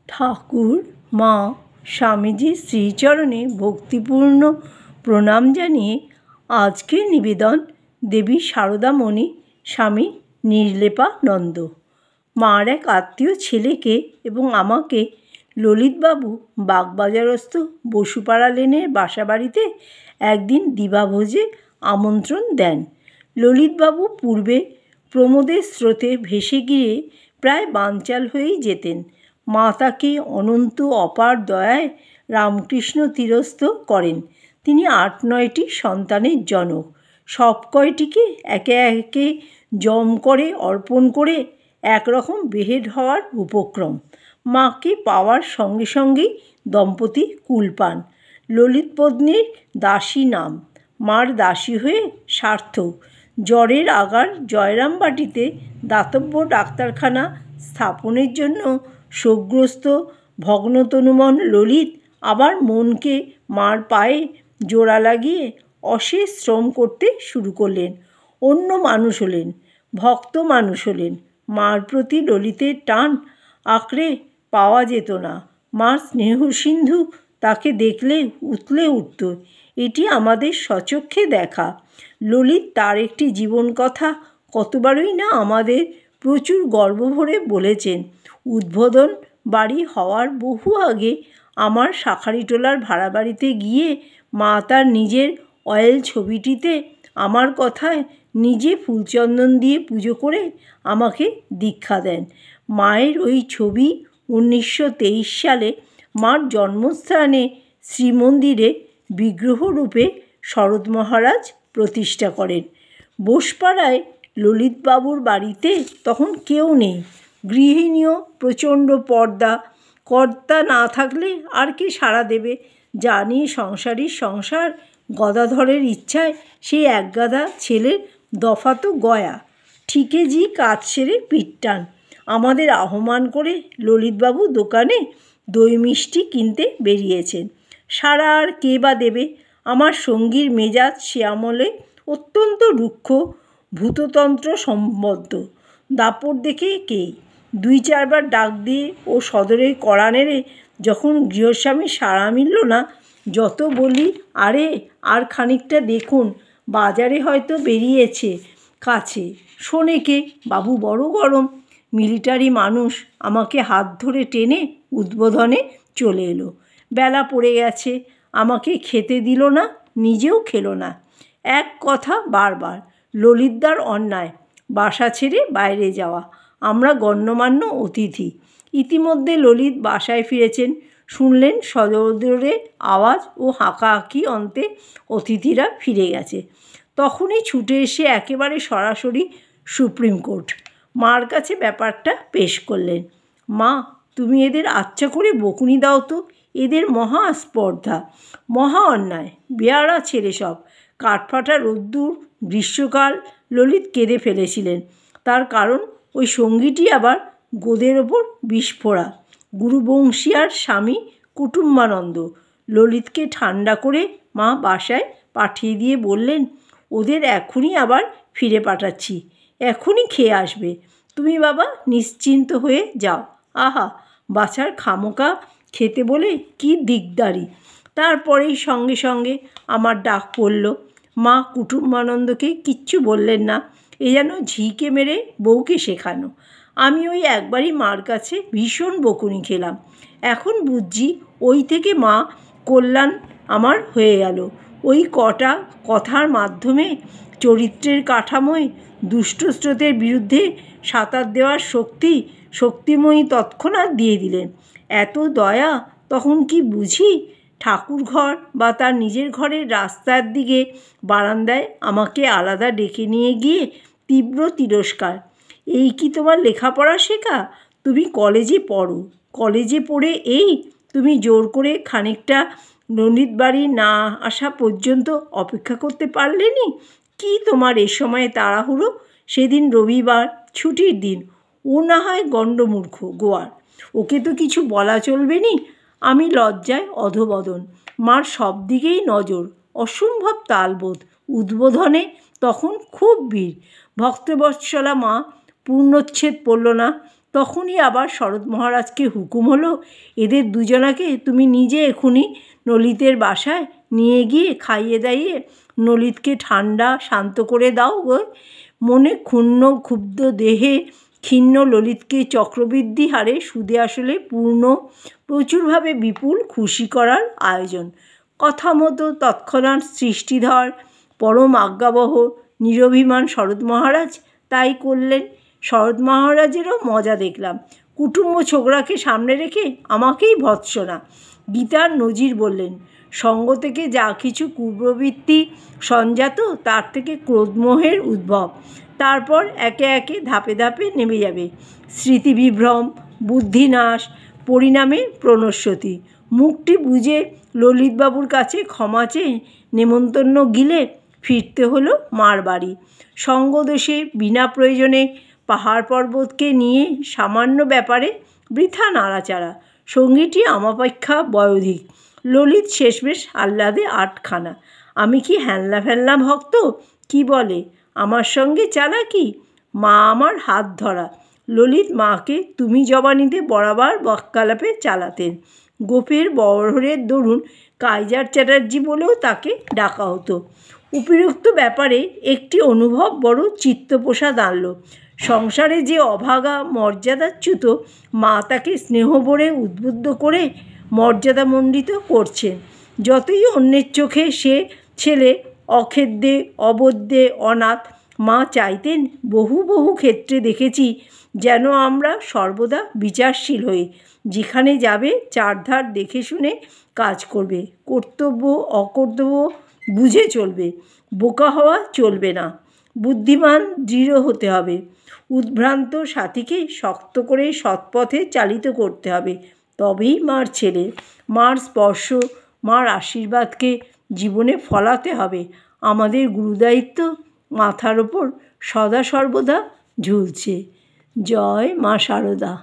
ঠাকুর মা স্বামীজির শ্রীচরণে ভক্তিপূর্ণ প্রণাম জানিয়ে আজকের নিবেদন দেবী সারদামণি স্বামী নির্লেপানন্দ। মার এক আত্মীয় ছেলেকে এবং আমাকে ললিতবাবু বাগবাজারস্থ বসুপাড়া লেনের বাসাবাড়িতে একদিন দিবাভোজে আমন্ত্রণ দেন। ললিতবাবু পূর্বে প্রমোদের স্রোতে ভেসে গিয়ে প্রায় বানচাল হয়েই যেতেন। মা তাকে অনন্ত অপার দয়ায় রামকৃষ্ণ তীরস্থ করেন। তিনি 8-9টি সন্তানের জনক। সব কয়টিকে একে একে জম করে অর্পণ করে একরকম বেহেড হওয়ার উপক্রম। মাকে পাওয়ার সঙ্গে সঙ্গেই দম্পতি কুল পান। ললিতপত্নীর দাসী নাম। মার দাসী হয়ে সার্থক। জ্বরের আগার জয়রামবাটিতে দাতব্য ডাক্তারখানা স্থাপনের জন্য শোকগ্রস্ত ভগ্নতনুমন ললিত আবার মনকে মার পায়ে জোড়া লাগিয়ে অশেষ শ্রম করতে শুরু করলেন। অন্য মানুষ হলেন, ভক্ত মানুষ হলেন। মার প্রতি ললিতের টান আঁকড়ে পাওয়া যেত না। মার স্নেহসিন্ধু তাকে দেখলে উতলে উঠত। এটি আমাদের স্বচক্ষে দেখা। ললিত তার একটি জীবন কথা কতবারই না আমাদের প্রচুর গর্ব ভরে বলেছেন। উদ্বোধন বাড়ি হওয়ার বহু আগে আমার শাঁখারিটোলার ভাড়া বাড়িতে গিয়ে মা তার নিজের অয়েল ছবিটিতে আমার কথায় নিজে ফুলচন্দন দিয়ে পুজো করে আমাকে দীক্ষা দেন। মায়ের ওই ছবি 1923 সালে মার জন্মস্থানে শ্রীমন্দিরে বিগ্রহরূপে শরৎ মহারাজ প্রতিষ্ঠা করেন। বোসপাড়ায় ললিতবাবুর বাড়িতে তখন কেউ নেই। গৃহিণীও প্রচণ্ড পর্দা। কর্তা না থাকলে আর কে সাড়া দেবে? জানি সংসারীর সংসার। গদাধরের ইচ্ছায় সেই একগাদা ছেলের দফা তো গয়া। ঠিকেজি কাজ সেরে পিটটান। আমাদের আহ্বান করে ললিতবাবু দোকানে দই মিষ্টি কিনতে বেরিয়েছেন। সারা আর কে বা দেবে? আমার সঙ্গীর মেজাজ সে আমলে অত্যন্ত রুক্ষ, ভূততন্ত্র সম্বদ্ধ। দাপট দেখে কে 2-4 বার ডাক দিয়ে ও সদরের কড়া নেড়ে যখন গৃহস্বামী সাড়া মিলল না, যত বলি আরে আর খানিকটা দেখুন, বাজারে হয়তো বেরিয়েছে কাছে। শোনে কে? বাবু বড় গরম। মিলিটারি মানুষ আমাকে হাত ধরে টেনে উদ্বোধনে চলে এলো। বেলা পড়ে গেছে। আমাকে খেতে দিল না, নিজেও খেলো না। এক কথা বারবার। ললিতদার অন্যায়, বাসা ছেড়ে বাইরে যাওয়া। আমরা গণ্যমান্য অতিথি। ইতিমধ্যে ললিত বাসায় ফিরেছেন। শুনলেন সদরে আওয়াজ ও হাঁকাহাঁকি অন্তে অতিথিরা ফিরে গেছে। তখনই ছুটে এসে একেবারে সরাসরি সুপ্রিম কোর্ট মার কাছে ব্যাপারটা পেশ করলেন। মা, তুমি এদের আচ্ছা করে বকুনি দাও তো। এদের মহা স্পর্ধা, মহা অন্যায়। বেয়ারা ছেলে সব। কাঠফাটা রোদ্দুর, গ্রীষ্মকাল। ললিত কেঁদে ফেলেছিলেন। তার কারণ ওই সঙ্গীটি আবার গোদের ওপর বিষফোড়া। গুরুবংশীয়ার স্বামী কুটুম্বানন্দ। ললিতকে ঠান্ডা করে মা বাসায় পাঠিয়ে দিয়ে বললেন, ওদের এখনই আবার ফিরে পাঠাচ্ছি, এখনই খেয়ে আসবে। তুমি বাবা নিশ্চিন্ত হয়ে যাও। আহা, বাছার খামোকা খেতে বলে কি দিকদারি। তারপরেই সঙ্গে সঙ্গে আমার ডাক পড়ল। মা কুটুম্বানন্দকে কিচ্ছু বললেন না। এ যেন ঝিকে মেরে বউকে শেখানো। আমি ওই একবারই মার কাছে ভীষণ বকুনি খেলাম। এখন বুঝছি ওই থেকে মা কল্যাণ আমার হয়ে গেল। ওই কটা কথার মাধ্যমে চরিত্রের কাঠামোয় দুষ্ট স্রোতের বিরুদ্ধে সাঁতার দেওয়ার শক্তিময়ী তৎক্ষণাৎ দিয়ে দিলেন। এত দয়া তখন কি বুঝি? ঠাকুরঘর বা তার নিজের ঘরের রাস্তার দিকে বারান্দায় আমাকে আলাদা ডেকে নিয়ে গিয়ে তীব্র তিরস্কার। এই কি তোমার লেখাপড়া শেখা? তুমি কলেজে পড়ো। কলেজে পড়ে তুমি জোর করে খানিকটা ললিত বাড়ি না আসা পর্যন্ত অপেক্ষা করতে পারলে নি? কি তোমার এ সময়ে তাড়াহুড়ো? সেদিন রবিবার, ছুটির দিন। ও না হয় গণ্ডমূর্খ গোয়ার, ওকে তো কিছু বলা চলবে নি। আমি লজ্জায় অধোবদন। মার সব দিকেই নজর, অসম্ভব তালবোধ। উদ্বোধনে তখন খুব ভিড়। ভক্তবৎসলা মা পূর্ণচ্ছেদ পড়ল না। তখনই আবার শরৎ মহারাজকে হুকুম হলো, এদের দুজনাকে তুমি নিজে এখুনি ললিতের বাসায় নিয়ে গিয়ে খাইয়ে দাইয়ে ললিতকে ঠান্ডা শান্ত করে দাও গো। মনে ক্ষুণ্ণ ক্ষুব্ধ দেহে ক্ষীণ ললিতকে চক্রবৃদ্ধি হারে সুদে আসলে প্রচুরভাবে বিপুল খুশি করার আয়োজন। কথা মতো তৎক্ষণাৎ সৃষ্টিধর পরম আজ্ঞাবহ নিরভিমান শরৎ মহারাজ তাই করলেন। শরৎ মহারাজেরও মজা দেখলাম। কুটুম্ব ছোকরাকে সামনে রেখে আমাকেই ভৎসনা। গীতার নজির বললেন, সঙ্গ থেকে যা কিছু কুপ্রবৃত্তি সঞ্জাত তার থেকে ক্রোধমোহের উদ্ভব, তারপর একে একে ধাপে ধাপে নেমে যাবে স্মৃতিবিভ্রম, বুদ্ধিনাশ, পরিণামে প্রণশ্যতি। মুখটি বুঝে ললিতবাবুর কাছে ক্ষমা চেয়ে নেমন্তন্ন গিলে ফিরতে হলো মার বাড়ি। সঙ্গদোষে বিনা প্রয়োজনে পাহাড় পর্বতকে নিয়ে সামান্য ব্যাপারে বৃথা নাড়াচাড়া। সঙ্গীটি আমাপেক্ষা বয়োধিক, ললিত শেষমেশ আহ্লাদে আটখানা। আমি কি হ্যানলা ফ্যানলা ভক্ত? কি বলে আমার সঙ্গে চালাকি? মা আমার হাত ধরা। ললিত মাকে তুমি জবানিতে বরাবর বাক্যালাপে চালাতেন। গোপের বহরের দরুন কাইজার চ্যাটার্জি বলেও তাকে ডাকা হতো। উপরোক্ত ব্যাপারে একটি অনুভব বড় চিত্তপ্রসাদ আনল। সংসারে যে অভাগা মর্যাদাচ্যুত মা তাকে স্নেহভরে উদ্বুদ্ধ করে মর্যাদামণ্ডিত করছেন। যতই অন্যের চোখে সে ছেলে অখেদ্যে অবধ্যে অনাথ, মা চাইতেন বহু বহু ক্ষেত্রে দেখেছি যেন আমরা সর্বদা বিচারশীল হই। যেখানে যাবে চারধার দেখে শুনে কাজ করবে, কর্তব্য অকর্তব্য বুঝে চলবে, বোকা হওয়া চলবে না, বুদ্ধিমান দৃঢ় হতে হবে, উদ্ভ্রান্ত সাথীকে শক্ত করে সৎপথে চালিত করতে হবে। তবেই মার ছেলে। মার স্পর্শ, মার আশীর্বাদকে জীবনে ফলাতে হবে। আমাদের গুরুদায়িত্ব মাথার ওপর সদা সর্বদা ঝুলছে। জয় মা শারদা।